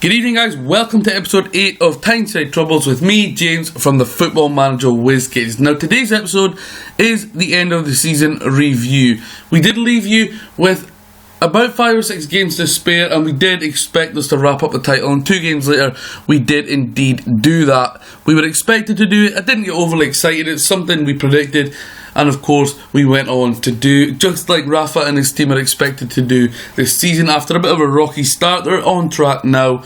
Good evening guys, welcome to episode 8 of Tyneside Troubles with me, James, from the Football Manager WizKids. Now today's episode is the end of the season review. We did leave you with about 5 or 6 games to spare, and we did expect us to wrap up the title, and 2 games later we did indeed do that. We were expected to do it. I didn't get overly excited. It's something we predicted, and of course we went on to do just like Rafa and his team are expected to do this season. After a bit of a rocky start, they're on track now,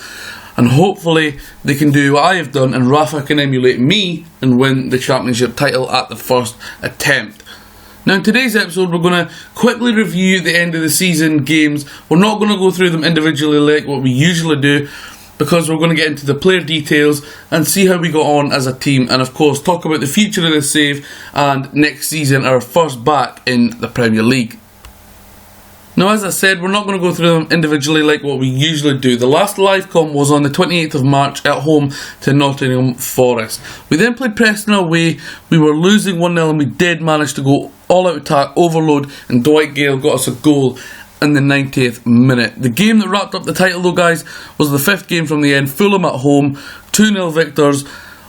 and hopefully they can do what I have done and Rafa can emulate me and win the championship title at the first attempt. Now in today's episode we're going to quickly review the end of the season games. We're not going to go through them individually like what we usually do, because we're going to get into the player details and see how we got on as a team, and of course talk about the future of the save and next season our first back in the Premier League. Now as I said, we're not going to go through them individually like what we usually do. The last live com was on the 28th of March at home to Nottingham Forest. We then played Preston away. We were losing 1-0 and we did manage to go all out attack, overload, and Dwight Gale got us a goal in the 90th minute. The game that wrapped up the title though guys was the 5th game from the end, Fulham at home, 2-0 victors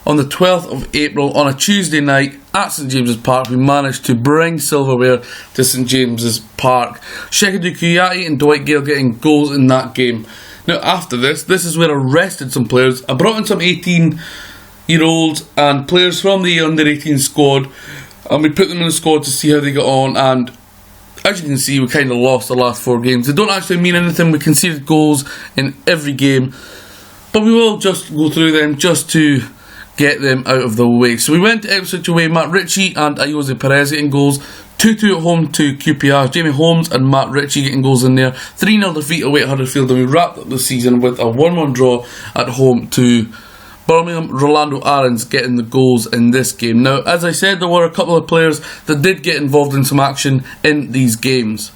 on the 12th of April on a Tuesday night at St James's Park. We managed to bring silverware to St James's Park. Shekadu Kuyati and Dwight Gale getting goals in that game. Now after this is where I rested some players. I brought in some 18-year-olds and players from the under-18 squad, and we put them in the squad to see how they got on, and as you can see, we kind of lost the last 4 games. They don't actually mean anything. We conceded goals in every game, but we will just go through them just to get them out of the way. So we went to Ep8 away, Matt Ritchie and Ayoze Perez getting goals. 2-2 at home to QPR, Jamie Holmes and Matt Ritchie getting goals in there. 3-0 defeat away at Huddersfield, and we wrapped up the season with a 1-1 draw at home to Birmingham. Rolando Aarons getting the goals in this game. Now, as I said, there were a couple of players that did get involved in some action in these games.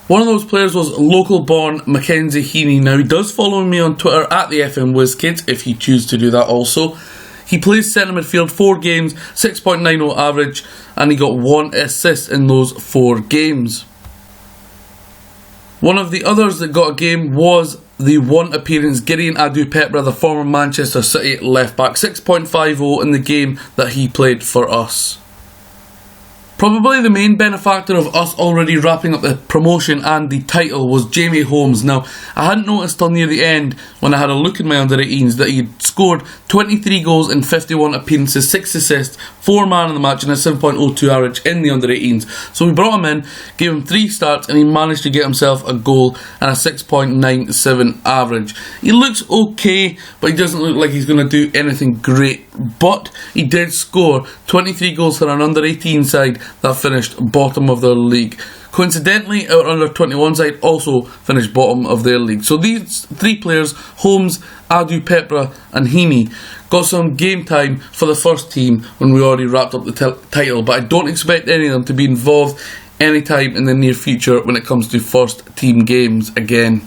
One of those players was local-born Mackenzie Heaney. Now, he does follow me on Twitter at the FM WizKids, if you choose to do that also. He plays centre midfield, 4 games, 6.90 average, and he got 1 assist in those 4 games. One of the others that got a game was the 1 appearance, Gideon Adu-Petra, the former Manchester City left-back, 6.50 in the game that he played for us. Probably the main benefactor of us already wrapping up the promotion and the title was Jamie Holmes. Now, I hadn't noticed till near the end when I had a look in my under-18s that he had scored 23 goals in 51 appearances, 6 assists, 4 man of the match and a 7.02 average in the under-18s. So we brought him in, gave him 3 starts, and he managed to get himself a goal and a 6.97 average. He looks okay, but he doesn't look like he's going to do anything great. But he did score 23 goals for an under-18 side that finished bottom of their league. Coincidentally, our under-21 side also finished bottom of their league. So these 3 players, Holmes, Adu-Petra and Heaney, got some game time for the first team when we already wrapped up the title, but I don't expect any of them to be involved anytime in the near future when it comes to first team games again.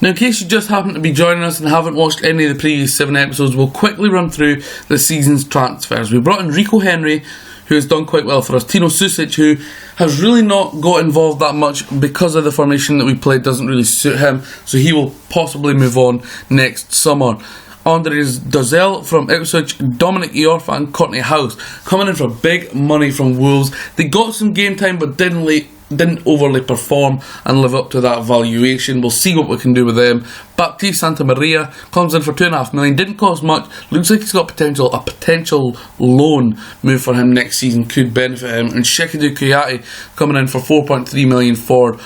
Now, in case you just happen to be joining us and haven't watched any of the previous 7 episodes, we'll quickly run through the season's transfers. We brought in Rico Henry, who has done quite well for us. Tino Susic, who has really not got involved that much because of the formation that we played doesn't really suit him, so he will possibly move on next summer. Andres Dozel from Ipswich, Dominic Iorfa and Courtney House coming in for big money from Wolves. They got some game time but didn't overly perform and live up to that valuation. We'll see what we can do with them. Baptiste Santa Maria comes in for $2.5 million. Didn't cost much. Looks like he's got potential. A potential loan move for him next season could benefit him. And Shekadu Kuyati coming in for $4.3 million for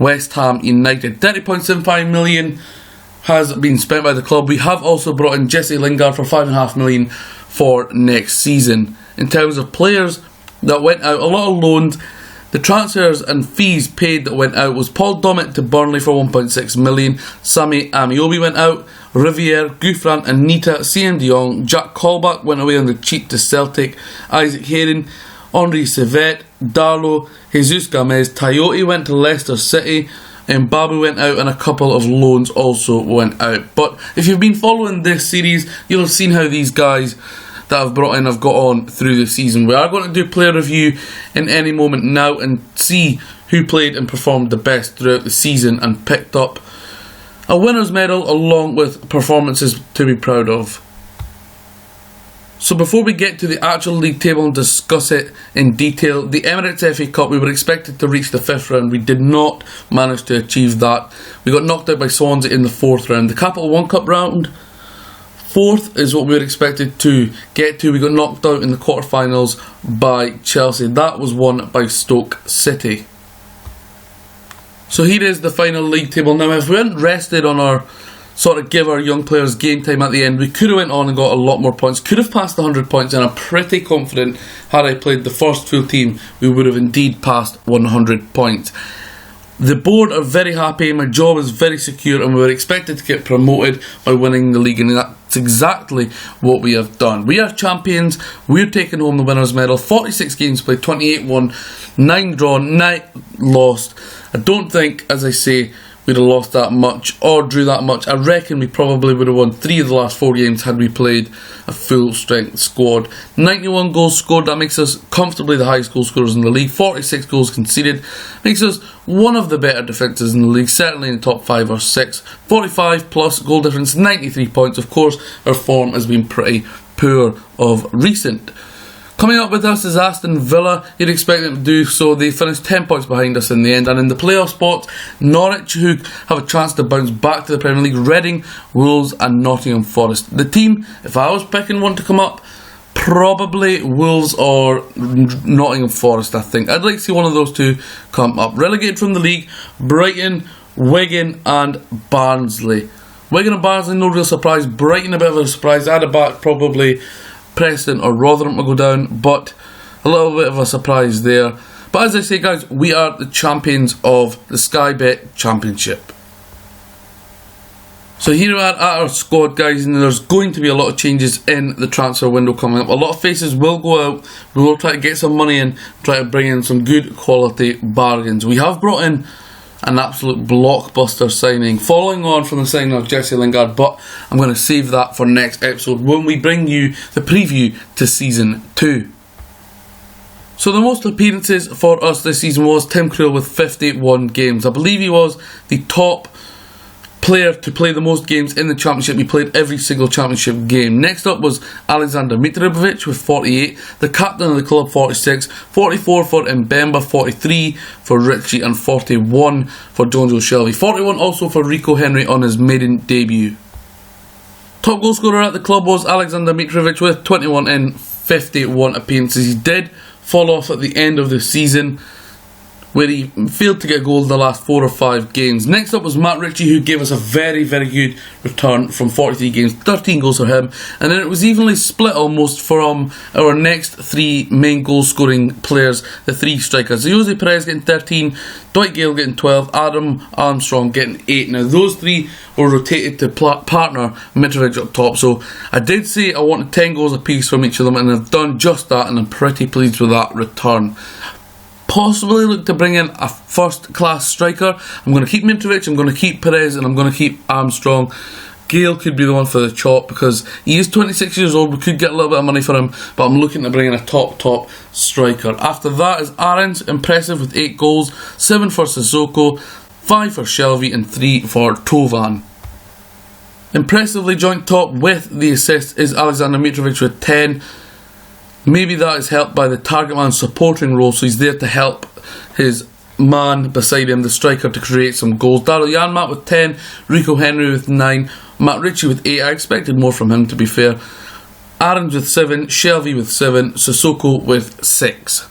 West Ham United. $30.75 million has been spent by the club. We have also brought in Jesse Lingard for $5.5 million for next season. In terms of players that went out, a lot of loans. The transfers and fees paid that went out was Paul Dummett to Burnley for $1.6 million, Sami Amiobi went out, Riviere, Gouffran and Nita, CM de Jong, Jack Colback went away on the cheap to Celtic, Isaac Hayden, Henri Civet, Darlow, Jesus Gomez, Tayoti went to Leicester City, and Babu went out, and a couple of loans also went out. But if you've been following this series, you'll have seen how these guys that I've brought in have got on through the season. We are going to do player review in any moment now and see who played and performed the best throughout the season and picked up a winner's medal along with performances to be proud of. So before we get to the actual league table and discuss it in detail, the Emirates FA Cup, we were expected to reach the 5th round. We did not manage to achieve that. We got knocked out by Swansea in the 4th round. The Capital One Cup round, 4th is what we were expected to get to. We got knocked out in the quarterfinals by Chelsea. That was won by Stoke City. So here is the final league table. Now, if we hadn't rested on our give our young players game time at the end, we could have went on and got a lot more points. Could have passed the 100 points, and I'm pretty confident had I played the first full team, we would have indeed passed 100 points. The board are very happy, my job is very secure, and we were expected to get promoted by winning the league, and that's exactly what we have done. We are champions, we're taking home the winner's medal. 46 games played, 28 won, 9 drawn, 9 lost. I don't think, as I say, we'd have lost that much or drew that much. I reckon we probably would have won 3 of the last 4 games had we played a full strength squad. 91 goals scored, that makes us comfortably the highest goal scorers in the league. 46 goals conceded, makes us one of the better defences in the league, certainly in the top 5 or 6. 45 plus goal difference, 93 points. Of course, our form has been pretty poor of recent. Coming up with us is Aston Villa. You'd expect them to do so. They finished 10 points behind us in the end. And in the playoff spots, Norwich, who have a chance to bounce back to the Premier League, Reading, Wolves and Nottingham Forest. The team, if I was picking one to come up, probably Wolves or Nottingham Forest, I think. I'd like to see one of those two come up. Relegated from the league, Brighton, Wigan and Barnsley. Wigan and Barnsley, no real surprise. Brighton, a bit of a surprise. I'd have backed probably Preston or Rotherham will go down, but a little bit of a surprise there. But as I say, guys, we are the champions of the Sky Bet Championship. So here we are at our squad, guys, and there's going to be a lot of changes in the transfer window coming up. A lot of faces will go out. We will try to get some money in, try to bring in some good quality bargains. We have brought in an absolute blockbuster signing, following on from the signing of Jesse Lingard, but I'm going to save that for next episode when we bring you the preview to Season 2. So the most appearances for us this season was Tim Krul with 51 games. I believe he was the top player to play the most games in the championship. He played every single championship game. Next up was Alexander Mitrovic with 48, the captain of the club 46, 44 for Mbemba, 43 for Ritchie and 41 for Jonjo Shelvey, 41 also for Rico Henry on his maiden debut. Top goal scorer at the club was Alexander Mitrovic with 21 in 51 appearances. He did fall off at the end of the season, where he failed to get a goal in the last 4 or 5 games. Next up was Matt Ritchie, who gave us a very, very good return from 43 games, 13 goals for him. And then it was evenly split almost from our next 3 main goal scoring players, the 3 strikers. Jose Perez getting 13, Dwight Gale getting 12, Adam Armstrong getting 8. Now those 3 were rotated to partner Mitrovic up top. So I did say I wanted 10 goals apiece from each of them, and I've done just that, and I'm pretty pleased with that return. Possibly look to bring in a first class striker. I'm going to keep Mitrovic, I'm going to keep Perez, and I'm going to keep Armstrong. Gale could be the one for the chop because he is 26 years old. We could get a little bit of money for him, but I'm looking to bring in a top striker. After that is Aarons, impressive with 8 goals, 7 for Sissoko, 5 for Shelvey and 3 for Tovan. Impressively joint top with the assist is Alexander Mitrovic with 10. Maybe that is helped by the target man supporting role, so he's there to help his man beside him, the striker, to create some goals. Daryl Janmaat with 10, Rico Henry with 9, Matt Ritchie with 8. I expected more from him, to be fair. Aarons with 7, Shelvey with 7, Sissoko with 6.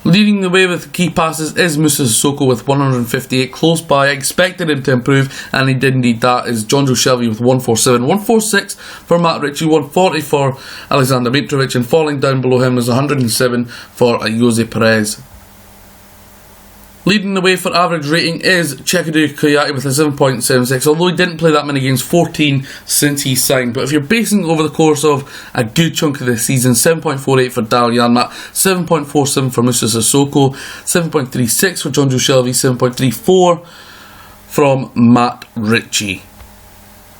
Leading the way with key passes is Musa Sissoko with 158, close by. I expected him to improve, and he did indeed. That is Jonjo Shelvey with 147, 146 for Matt Ritchie, 140 for Alexander Mitrovic, and falling down below him is 107 for Jose Perez. Leading the way for average rating is Chekadu Koyate with a 7.76, although he didn't play that many games, 14 since he signed. But if you're basing over the course of a good chunk of the season, 7.48 for Daryl Janmaat, 7.47 for Musa Sissoko, 7.36 for Jonjo Shelvey, 7.34 from Matt Ritchie.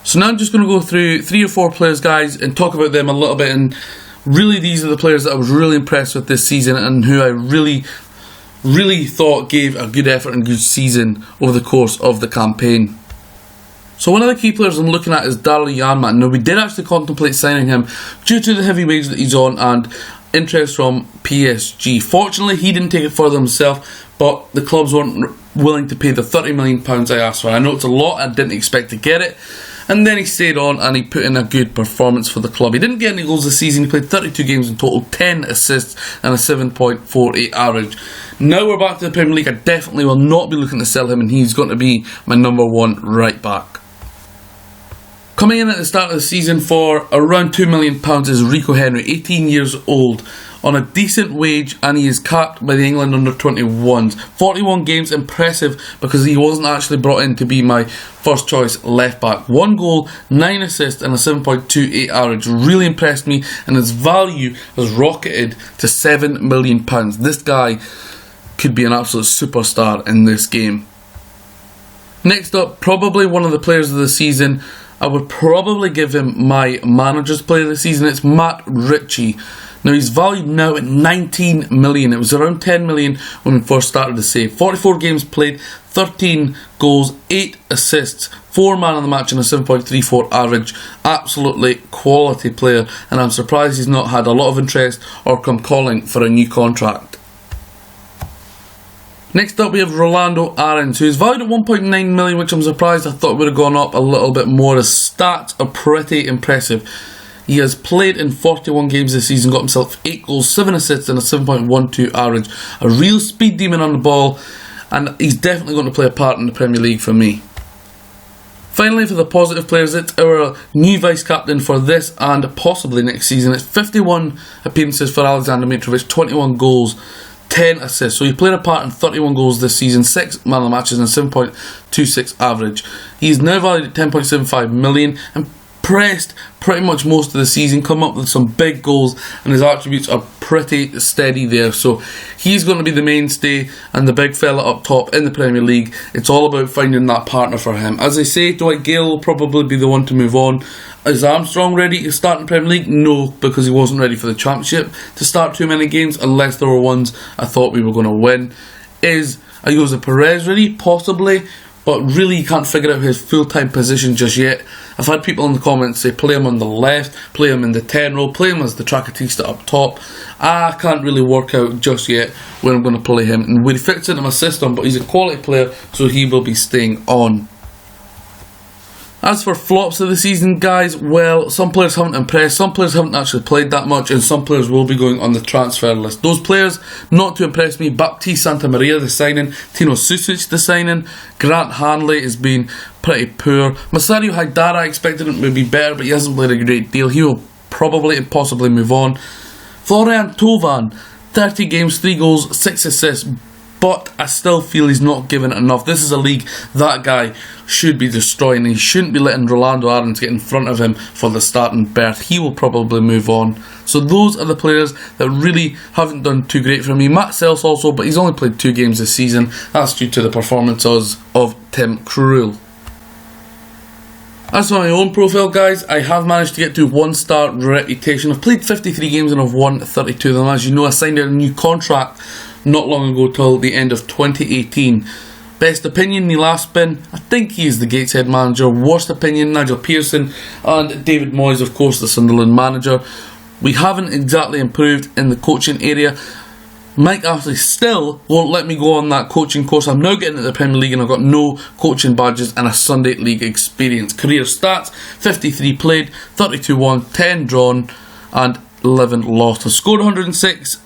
So now I'm just going to go through 3 or 4 players, guys, and talk about them a little bit. And really, these are the players that I was really impressed with this season and who I really really thought gave a good effort and good season over the course of the campaign. So one of the key players I'm looking at is Daryl Janmaat. Now we did actually contemplate signing him due to the heavy wage that he's on and interest from PSG. Fortunately he didn't take it further himself, but the clubs weren't willing to pay the £30 million I asked for. I know it's a lot, I didn't expect to get it. And then he stayed on and he put in a good performance for the club. He didn't get any goals this season. He played 32 games in total, 10 assists and a 7.48 average. Now we're back to the Premier League. I definitely will not be looking to sell him, and he's going to be my number one right back. Coming in at the start of the season for around £2 million is Rico Henry, 18 years old, on a decent wage, and he is capped by the England under-21s. 41 games, impressive, because he wasn't actually brought in to be my first choice left back. 1 goal, 9 assists and a 7.28 average really impressed me, and his value has rocketed to £7 million. This guy could be an absolute superstar in this game. Next up, probably one of the players of the season. I would probably give him my manager's player of the season. It's Matt Ritchie. Now he's valued now at 19 million. It was around 10 million when we first started the save. 44 games played, 13 goals, 8 assists, 4 man of the match and a 7.34 average. Absolutely quality player, and I'm surprised he's not had a lot of interest or come calling for a new contract. Next up we have Rolando Aarons, who is valued at 1.9 million, which I'm surprised. I thought would have gone up a little bit more. His stats are pretty impressive. He has played in 41 games this season, got himself 8 goals, 7 assists and a 7.12 average. A real speed demon on the ball, and he's definitely going to play a part in the Premier League for me. Finally, for the positive players, it's our new vice-captain for this and possibly next season. It's 51 appearances for Alexander Mitrovic, 21 goals, 10 assists. So he played a part in 31 goals this season, 6 man of the matches and a 7.26 average. He's now valued at 10.75 million and pressed pretty much most of the season, come up with some big goals, and his attributes are pretty steady there. So he's going to be the mainstay and the big fella up top in the Premier League. It's all about finding that partner for him. As I say, Dwight Gale will probably be the one to move on. Is Armstrong ready to start in the Premier League? No, because he wasn't ready for the Championship to start too many games, unless there were ones I thought we were going to win. Is Ayoze Perez ready? Possibly, but really you can't figure out his full-time position just yet. I've had people in the comments say play him on the left, play him in the 10 role, play him as the Tracatista up top. I can't really work out just yet where I'm going to play him and where he fits into my system, but he's a quality player, so he will be staying on. As for flops of the season, guys, well, some players haven't impressed, some players haven't actually played that much, and some players will be going on the transfer list. Those players not to impress me: Baptiste Santamaria, the signing; Tino Susic, the signing; Grant Hanley has been pretty poor. Masario Haidara, I expected him to be better, but he hasn't played a great deal. He will probably and possibly move on. Florian Thauvin, 30 games, 3 goals, 6 assists, but I still feel he's not given it enough. This is a league that guy should be destroying. He shouldn't be letting Rolando Aarons get in front of him for the starting berth. He will probably move on. So those are the players that really haven't done too great for me. Matt Sells also, but he's only played 2 games this season. That's due to the performances of Tim Krul. As for my own profile, guys, I have managed to get to 1-star reputation. I've played 53 games and I've won 32 of them. As you know, I signed a new contract not long ago till the end of 2018. Best opinion, Neil Aspin, I think he is the Gateshead manager. Worst opinion, Nigel Pearson, and David Moyes, of course, the Sunderland manager. We haven't exactly improved in the coaching area. Mike Ashley still won't let me go on that coaching course. I'm now getting into the Premier League and I've got no coaching badges and a Sunday League experience. Career stats: 53 played, 32 won, 10 drawn and 11 lost. I've scored 106.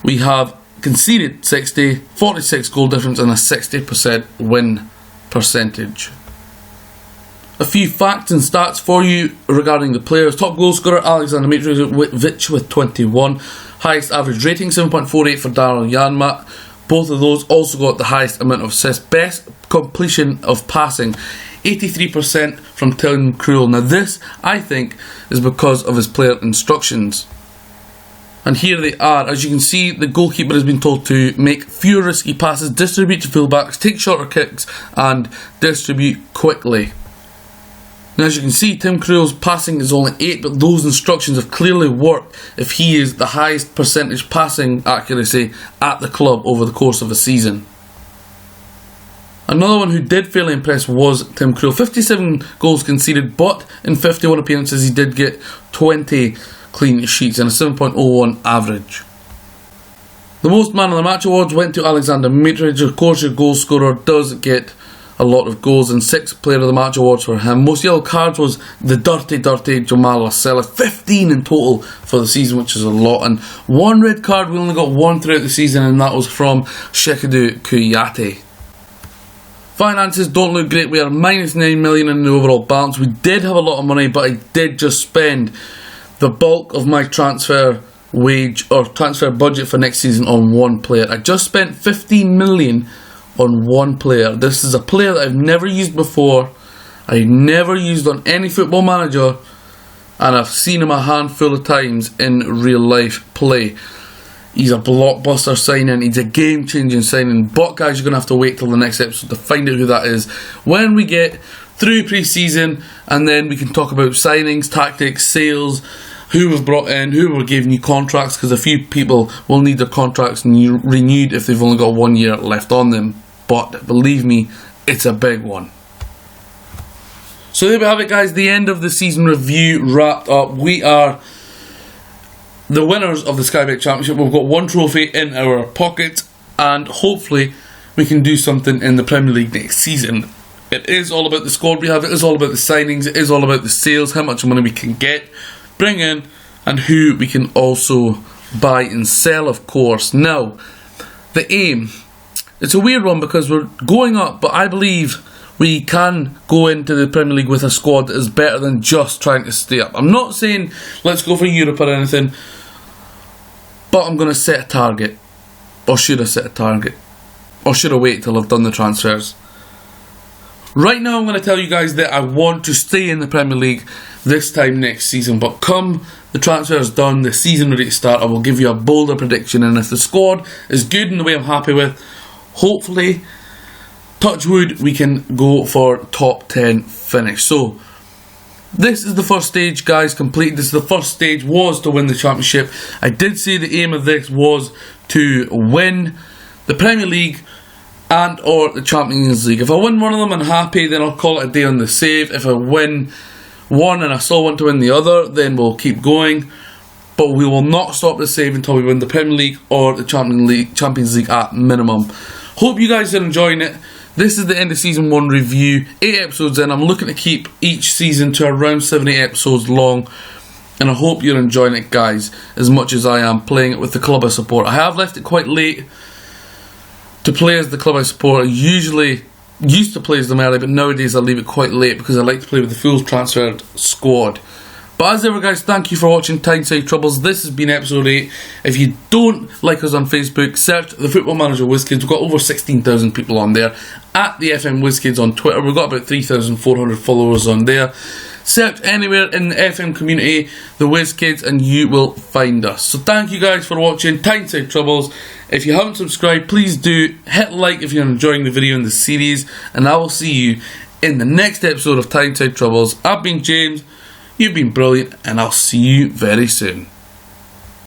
We have conceded 60, 46 goal difference and a 60% win percentage. A few facts and stats for you regarding the players. Top goal scorer Alexander Mitrovic with 21. Highest average rating 7.48 for Daryl Janmaat. Both of those also got the highest amount of assists. Best completion of passing 83% from Tim Krul. Now this, I think, is because of his player instructions. And here they are. As you can see, the goalkeeper has been told to make fewer risky passes, distribute to fullbacks, take shorter kicks and distribute quickly. Now, as you can see, Tim Krul's passing is only 8, but those instructions have clearly worked if he is the highest percentage passing accuracy at the club over the course of a season. Another one who did fairly impress was Tim Krul. 57 goals conceded, but in 51 appearances he did get 20 clean sheets and a 7.01 average. The most man of the match awards went to Alexander Mitrovic. Of course, your goal scorer does get a lot of goals, and 6 player of the match awards for him. Most yellow cards was the dirty Jamal Lascelles, 15 in total for the season, which is a lot, and 1 red card. We only got 1 throughout the season, and that was from Shekadu Kouyaté. Finances don't look great. We are minus 9 million in the overall balance. We did have a lot of money, but I did just spend the bulk of my transfer wage or transfer budget for next season on 1 player. I just spent 15 million on 1 player. This is a player that I've never used before. I've never used on any football manager, and I've seen him a handful of times in real life play. He's a blockbuster signing. He's a game-changing signing. But guys, you're going to have to wait till the next episode to find out who that is when we get through pre-season, and then we can talk about signings, tactics, sales, who we've brought in, who we're giving new contracts, because a few people will need their contracts renewed if they've only got 1 year left on them. But believe me, it's a big one. So there we have it, guys. The end of the season review wrapped up. We are the winners of the Sky Bet Championship. We've got 1 trophy in our pocket, and hopefully we can do something in the Premier League next season. It is all about the squad we have. It is all about the signings. It is all about the sales, how much money we can get, bring in, and who we can also buy and sell, of course. Now, the aim. It's a weird one because we're going up, but I believe we can go into the Premier League with a squad that is better than just trying to stay up. I'm not saying let's go for Europe or anything, but I'm going to set a target. Or should I set a target? Or should I wait till I've done the transfers? Right now I'm going to tell you guys that I want to stay in the Premier League this time next season, but come the transfer is done, the season ready to start, I will give you a bolder prediction, and if the squad is good in the way I'm happy with, hopefully, touch wood, we can go for top 10 finish. So, this is the first stage, guys, completed. This is the first stage, was to win the championship. I did say the aim of this was to win the Premier League and or the Champions League. If I win one of them and happy, then I'll call it a day on the save. If I win one and I still want to win the other, then we'll keep going. But we will not stop the save until we win the Premier League or the Champions League at minimum. Hope you guys are enjoying it. This is the end of season 1 review. 8 episodes in. I'm looking to keep each season to around 7-8 episodes long. And I hope you're enjoying it, guys, as much as I am playing it with the club I support. I have left it quite late to play as the club I support. I usually used to play as them early, but nowadays I leave it quite late because I like to play with the full transferred squad. But as ever, guys, thank you for watching Tyneside Troubles. This has been episode 8. If you don't like us on Facebook, search the Football Manager WizKids. We've got over 16,000 people on there. At the FM WizKids on Twitter, we've got about 3,400 followers on there. Search anywhere in the FM community, the WizKids, and you will find us. So thank you guys for watching Tyneside Troubles. If you haven't subscribed, please do hit like if you're enjoying the video in the series, and I will see you in the next episode of Tyneside Troubles. I've been James. You've been brilliant, and I'll see you very soon.